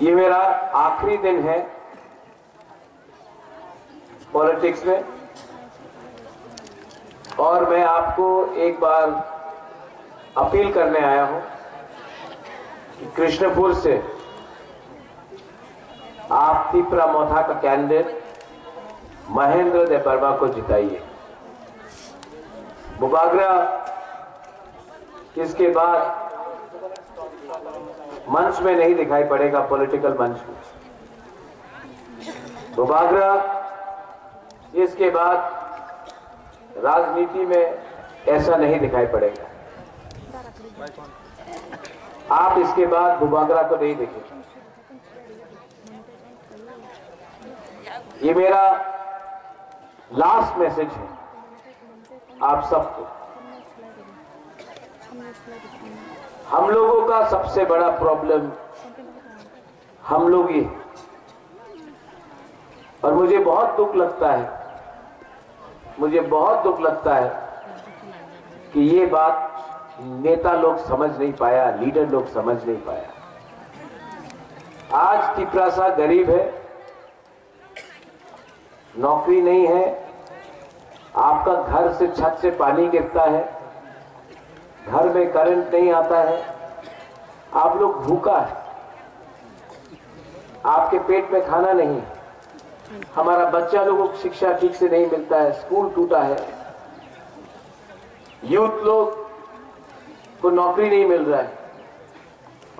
ये मेरा आखिरी दिन है पॉलिटिक्स में और मैं आपको एक बार अपील करने आया हूं कि कृष्णपुर से आप तिपरा मोथा का कैंडिडेट महेंद्र दे बर्मा को जिताइए। बुबागरा इसके बाद मंच में नहीं दिखाई पड़ेगा, पॉलिटिकल मंच में। बुबागरा इसके बाद राजनीति में ऐसा नहीं दिखाई पड़ेगा। आप इसके बाद बुबागरा को नहीं देखेंगे। ये मेरा लास्ट मैसेज है आप सबको। हम लोगों का सबसे बड़ा प्रॉब्लम हम लोग ही, और मुझे बहुत दुख लगता है कि ये बात नेता लोग समझ नहीं पाया, लीडर लोग समझ नहीं पाया। आज तिपरासा गरीब है, नौकरी नहीं है, आपका घर से छत से पानी गिरता है, घर में करंट नहीं आता है, आप लोग भूखा है, आपके पेट में खाना नहीं, हमारा बच्चा लोगों को शिक्षा ठीक से नहीं मिलता है, स्कूल टूटा है, यूथ लोग को नौकरी नहीं मिल रहा है,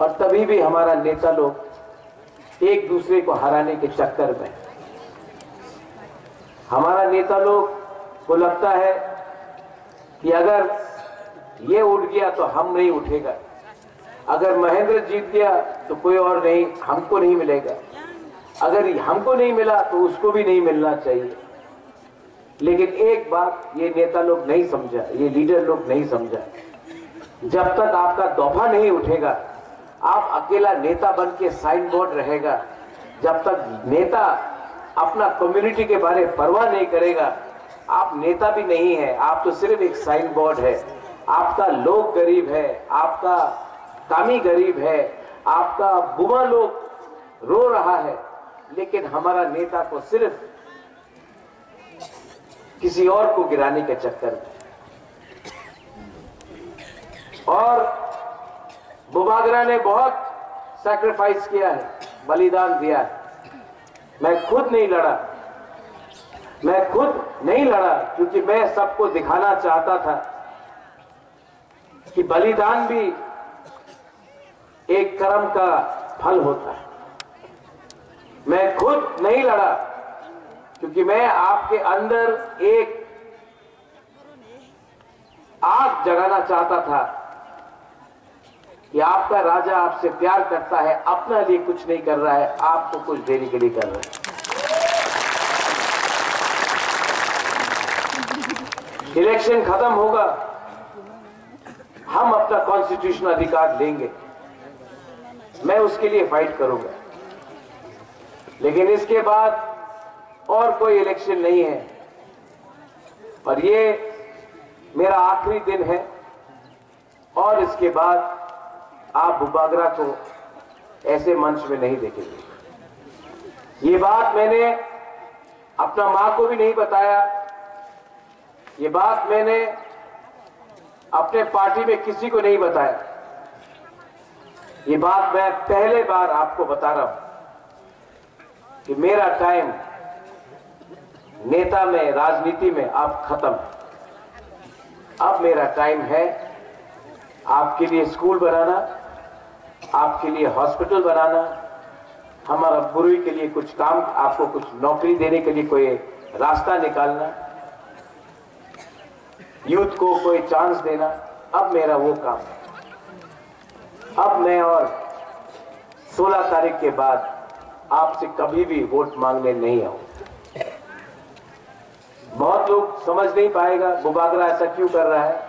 और तभी भी हमारा नेता लोग एक दूसरे को हराने के चक्कर में। हमारा नेता लोग को लगता है कि अगर ये उठ गया तो हम नहीं उठेगा, अगर महेंद्र जीत गया तो कोई और नहीं, हमको नहीं मिलेगा, अगर हमको नहीं मिला तो उसको भी नहीं मिलना चाहिए। लेकिन एक बात ये नेता लोग नहीं समझा, ये लीडर लोग नहीं समझा, जब तक आपका दफा नहीं उठेगा, आप अकेला नेता बन के साइन बोर्ड रहेगा, जब तक नेता अपना कम्युनिटी के बारे में परवाह नहीं करेगा, आप नेता भी नहीं है, आप तो सिर्फ एक साइन बोर्ड है। आपका लोग गरीब है, आपका कामी गरीब है, आपका बुआ लोग रो रहा है, लेकिन हमारा नेता को सिर्फ किसी और को गिराने के चक्कर में। और बुबागरा ने बहुत सैक्रिफाइस किया है, बलिदान दिया है। मैं खुद नहीं लड़ा क्योंकि मैं सबको दिखाना चाहता था कि बलिदान भी एक कर्म का फल होता है। मैं खुद नहीं लड़ा क्योंकि मैं आपके अंदर एक आग जगाना चाहता था कि आपका राजा आपसे प्यार करता है, अपने लिए कुछ नहीं कर रहा है, आपको कुछ देने के लिए कर रहा है। इलेक्शन खत्म होगा, हम अपना कॉन्स्टिट्यूशनल अधिकार लेंगे, मैं उसके लिए फाइट करूंगा। लेकिन इसके बाद और कोई इलेक्शन नहीं है, और ये मेरा आखिरी दिन है। और इसके बाद आप बुबागरा को ऐसे मंच में नहीं देखेंगे। ये बात मैंने अपना मां को भी नहीं बताया, ये बात मैंने अपने पार्टी में किसी को नहीं बताया। ये बात मैं पहले बार आपको बता रहा हूं कि मेरा टाइम नेता में, राजनीति में अब खत्म है। अब मेरा टाइम है आपके लिए स्कूल बनाना, आपके लिए हॉस्पिटल बनाना, हमारा बुरी के लिए कुछ काम, आपको कुछ नौकरी देने के लिए कोई रास्ता निकालना, यूथ को कोई चांस देना। अब मेरा वो काम है। अब मैं और 16 तारीख के बाद आपसे कभी भी वोट मांगने नहीं आऊंगा। बहुत लोग समझ नहीं पाएगा बुबागरा ऐसा क्यों कर रहा है,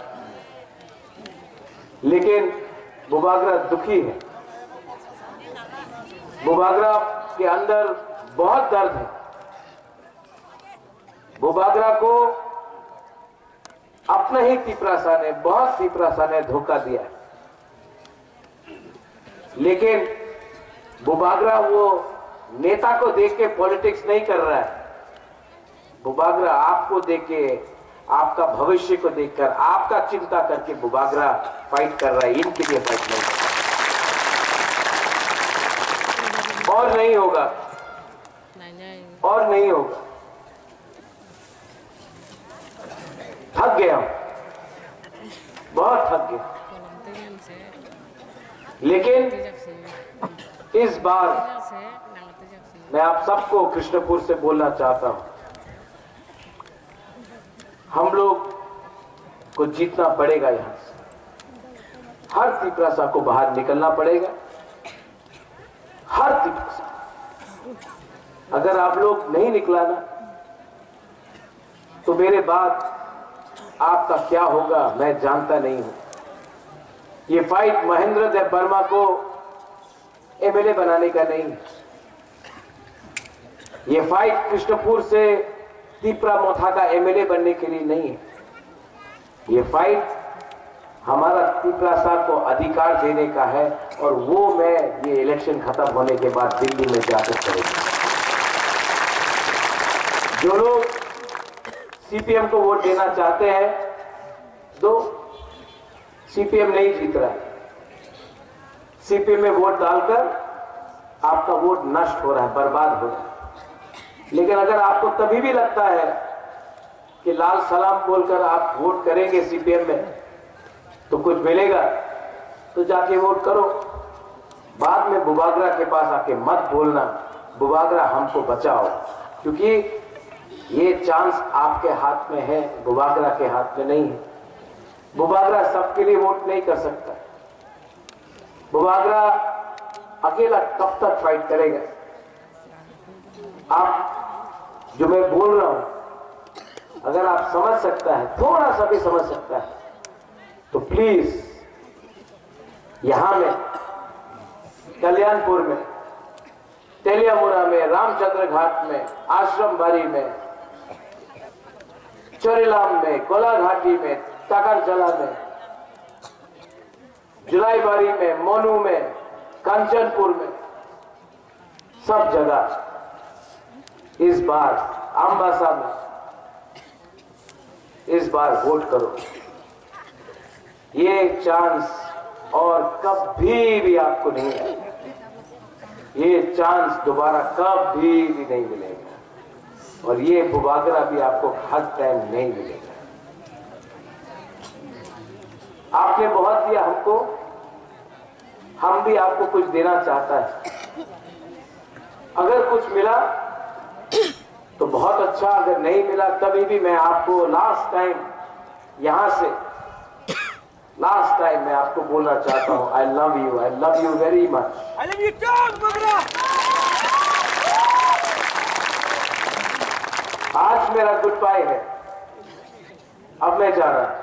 लेकिन बुबागरा दुखी है। बुबागरा के अंदर बहुत दर्द है। बुबागरा को अपना ही तिपरासा ने, बहुत तिपरासा ने धोखा दिया है। लेकिन बुबागरा वो नेता को देख के पॉलिटिक्स नहीं कर रहा है। बुबागरा आपको देख के, आपका भविष्य को देखकर, आपका चिंता करके बुबागरा फाइट कर रहा है, इनके लिए फाइट नहीं कर रहा। और नहीं होगा, और नहीं होगा। थक गए हम, बहुत थक गए। लेकिन इस बार मैं आप सबको कृष्णपुर से बोलना चाहता हूं, हम लोग को जीतना पड़ेगा। यहां से हर तिपरासा को बाहर निकलना पड़ेगा, हर तिपरासा। अगर आप लोग नहीं निकला ना, तो मेरे बाद आपका क्या होगा मैं जानता नहीं हूं। ये फाइट महेंद्र देव वर्मा को एमएलए बनाने का नहीं है। ये फाइट कृष्णपुर से तिपरा मोथा का एमएलए बनने के लिए नहीं है। ये फाइट हमारा तिपरासा को अधिकार देने का है, और वो मैं ये इलेक्शन खत्म होने के बाद दिल्ली में जाकर करेंगे। जो लोग सीपीएम को वोट देना चाहते हैं, दो। सीपीएम नहीं जीत रहा है। सीपीएम में वोट डालकर आपका वोट नष्ट हो रहा है, बर्बाद हो रहा है। लेकिन अगर आपको तभी भी लगता है कि लाल सलाम बोलकर आप वोट करेंगे सीपीएम में तो कुछ मिलेगा, तो जाके वोट करो। बाद में बुबागरा के पास आके मत बोलना, बुबागरा हमको बचाओ, क्योंकि ये चांस आपके हाथ में है, बुबागरा के हाथ में नहीं है। बुबागरा सबके लिए वोट नहीं कर सकता। बुबागरा अकेला कब तक फाइट करेगा? आप जो मैं बोल रहा हूं, अगर आप समझ सकता है, थोड़ा सा भी समझ सकता है, तो प्लीज यहां में, कल्याणपुर में, तेलियामुरा में, रामचंद्र घाट में, आश्रम बारी में, चोरीलाम में, कोलाघाटी में, टाकरजला में, जुलाईबारी में, मोनू में, कंचनपुर में, सब जगह इस बार अम्बासा में इस बार वोट करो। ये चांस और कभी भी आपको नहीं आएगा। ये चांस दोबारा कभी भी नहीं मिलेगा, और ये बुबागरा भी आपको हर टाइम नहीं मिलेगा। आपने बहुत दिया हमको, हम भी आपको कुछ देना चाहता है। अगर कुछ मिला तो बहुत अच्छा, अगर नहीं मिला तभी भी मैं आपको लास्ट टाइम यहां से, लास्ट टाइम मैं आपको बोलना चाहता हूं, I love you very much. I love you too बुबागरा। आज मेरा गुड बाय है, अब मैं जा रहा हूं,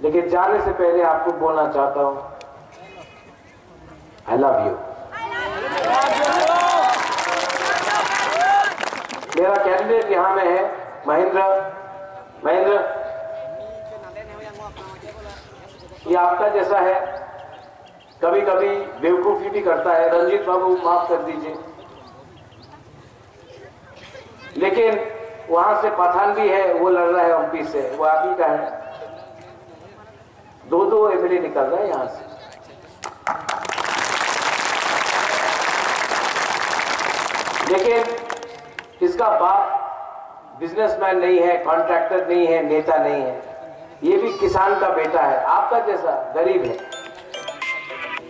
लेकिन जाने से पहले आपको बोलना चाहता हूं, आई लव यू। मेरा कैंडिडेट यहां में है महेंद्र। ये आपका जैसा है, कभी कभी बेवकूफी भी करता है। रंजीत बाबू माफ कर दीजिए, लेकिन वहां से पठान भी है, वो लड़ रहा है एमपी से, वो आप ही का है। दो एमएलए निकल रहा है यहां से। लेकिन इसका बाप बिजनेसमैन नहीं है, कॉन्ट्रैक्टर नहीं है, नेता नहीं है, ये भी किसान का बेटा है, आपका जैसा गरीब है।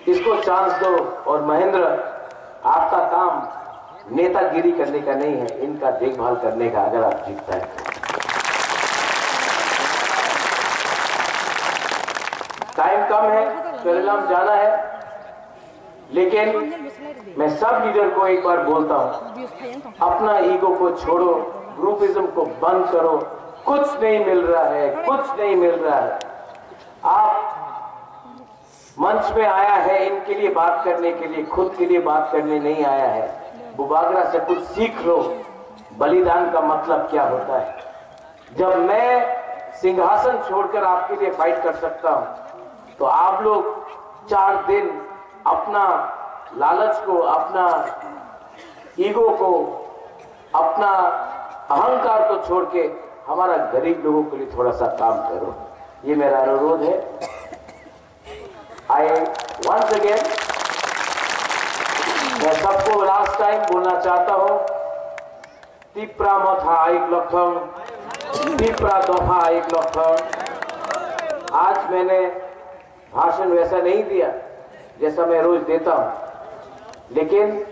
इसको चांस दो। और महेंद्र, आपका काम नेतागिरी करने का नहीं है, इनका देखभाल करने का, अगर आप जीतता है। टाइम कम है, चोरीलाम जाना है, लेकिन मैं सब लीडर को एक बार बोलता हूं, अपना ईगो को छोड़ो, ग्रुपिज्म को बंद करो। कुछ नहीं मिल रहा है, कुछ नहीं मिल रहा है। आप मंच में आया है इनके लिए बात करने के लिए, खुद के लिए बात करने नहीं आया है। बुबागरा से कुछ सीख लो, बलिदान का मतलब क्या होता है। जब मैं सिंहासन छोड़कर आपके लिए फाइट कर सकता हूं, तो आप लोग 4 दिन अपना लालच को, अपना ईगो को, अपना अहंकार को छोड़ के हमारा गरीब लोगों के लिए थोड़ा सा काम करो, ये मेरा अनुरोध है। आई वंस अगेन मैं सबको लास्ट टाइम बोलना चाहता हूं, तिप्रा मथा आइक लक्षण, तिप्रा दफा आइक लक्षण। आज मैंने भाषण वैसा नहीं दिया जैसा मैं रोज देता हूं, लेकिन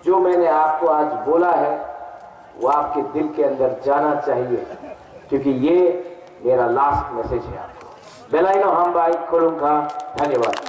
जो मैंने आपको आज बोला है वो आपके दिल के अंदर जाना चाहिए, क्योंकि ये मेरा लास्ट मैसेज है आपको। बेलाइनो हम भाई खोलूंगा। धन्यवाद।